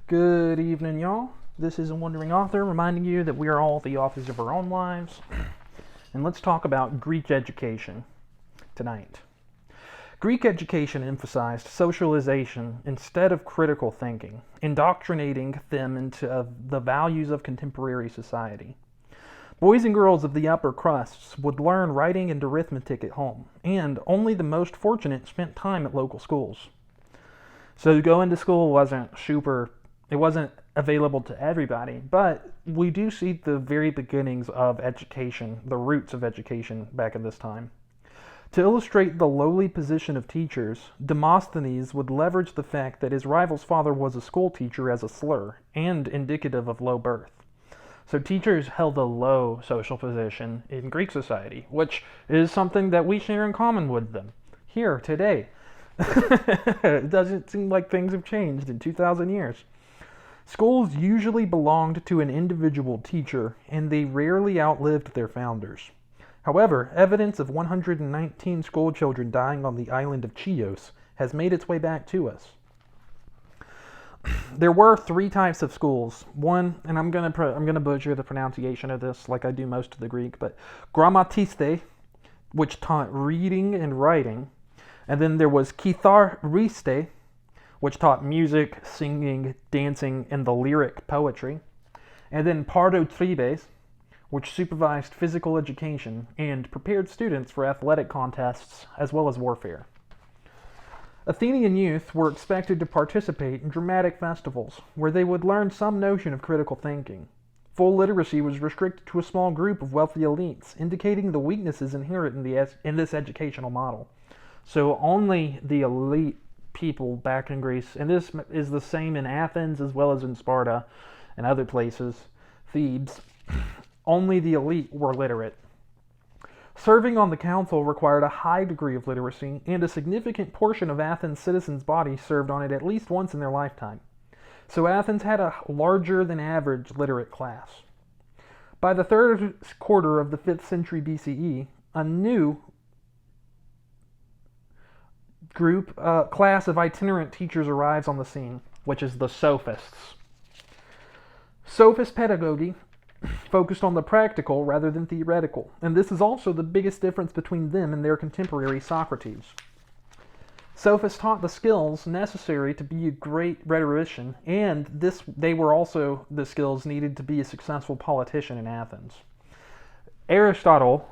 Good evening, y'all. This is a Wandering Author reminding you that we are all the authors of our own lives. And let's talk about Greek education tonight. Greek education emphasized socialization instead of critical thinking, indoctrinating them into the values of contemporary society. Boys and girls of the upper crusts would learn writing and arithmetic at home, and only the most fortunate spent time at local schools. So going to school wasn't available to everybody, but we do see the very beginnings of education, the roots of education back in this time. To illustrate the lowly position of teachers, Demosthenes would leverage the fact that his rival's father was a school teacher as a slur and indicative of low birth. So teachers held a low social position in Greek society, which is something that we share in common with them here today. It doesn't seem like things have changed in 2,000 years. Schools usually belonged to an individual teacher, and they rarely outlived their founders. However, evidence of 119 school children dying on the island of Chios has made its way back to us. There were three types of schools. One, and I'm gonna butcher the pronunciation of this like I do most of the Greek, but grammatiste, which taught reading and writing, and then there was kithariste, which taught music, singing, dancing, and the lyric poetry, and then pardotribes, which supervised physical education and prepared students for athletic contests as well as warfare. Athenian youth were expected to participate in dramatic festivals, where they would learn some notion of critical thinking. Full literacy was restricted to a small group of wealthy elites, indicating the weaknesses inherent in this educational model. So only the elite people back in Greece, and this is the same in Athens as well as in Sparta and other places, Thebes, only the elite were literate. Serving on the council required a high degree of literacy, and a significant portion of Athens' citizens' body served on it at least once in their lifetime. So Athens had a larger than average literate class. By the third quarter of the 5th century BCE, a new class of itinerant teachers arrives on the scene, which is the sophists. Sophist pedagogy focused on the practical rather than theoretical, and this is also the biggest difference between them and their contemporary Socrates. Sophists taught the skills necessary to be a great rhetorician, and they were also the skills needed to be a successful politician in Athens. Aristotle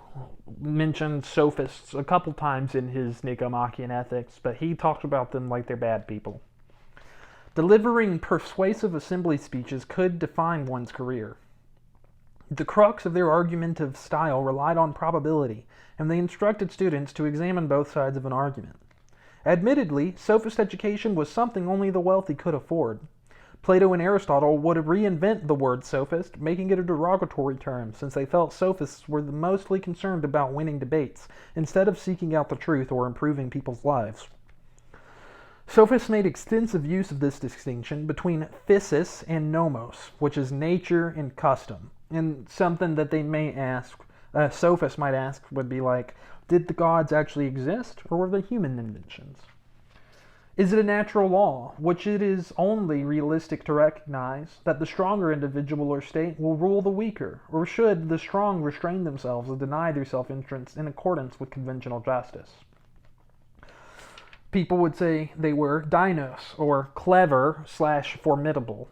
mentioned sophists a couple times in his Nicomachean Ethics, but he talks about them like they're bad people. Delivering persuasive assembly speeches could define one's career. The crux of their argumentative style relied on probability, and they instructed students to examine both sides of an argument. Admittedly, sophist education was something only the wealthy could afford. Plato and Aristotle would reinvent the word sophist, making it a derogatory term, since they felt sophists were mostly concerned about winning debates, instead of seeking out the truth or improving people's lives. Sophists made extensive use of this distinction between physis and nomos, which is nature and custom. And something that they may ask, sophists might ask, would be like, did the gods actually exist, or were they human inventions? Is it a natural law, which it is only realistic to recognize, that the stronger individual or state will rule the weaker, or should the strong restrain themselves and deny their self-interest in accordance with conventional justice? People would say they were dinos, or clever/formidable.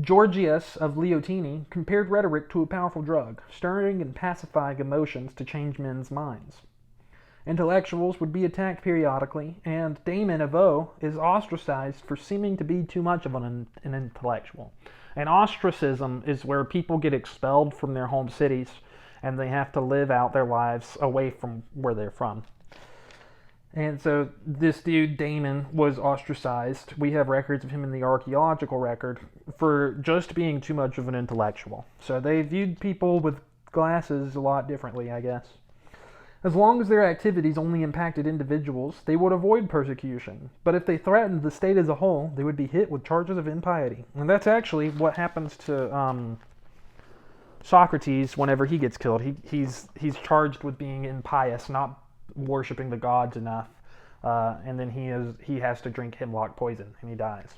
Gorgias of Leontini compared rhetoric to a powerful drug, stirring and pacifying emotions to change men's minds. Intellectuals would be attacked periodically, and Damon of O is ostracized for seeming to be too much of an intellectual. And ostracism is where people get expelled from their home cities, and they have to live out their lives away from where they're from. And so this dude, Damon, was ostracized. We have records of him in the archaeological record for just being too much of an intellectual. So they viewed people with glasses a lot differently, I guess. As long as their activities only impacted individuals, they would avoid persecution. But if they threatened the state as a whole, they would be hit with charges of impiety. And that's actually what happens to Socrates whenever he gets killed. He's charged with being impious, not worshiping the gods enough, and then he has to drink hemlock poison and he dies.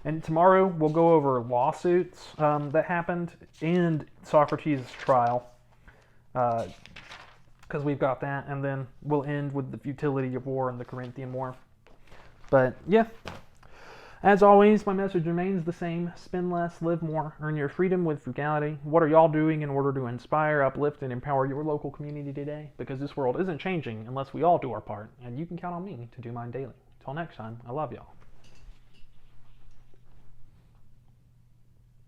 And tomorrow we'll go over lawsuits that happened and Socrates' trial, because we've got that, and then we'll end with the futility of war and the Corinthian War. But yeah, as always, my message remains the same: spend less, live more, earn your freedom with frugality. What are y'all doing in order to inspire, uplift, and empower your local community today? Because this world isn't changing unless we all do our part, and you can count on me to do mine daily. Till next time, I love y'all.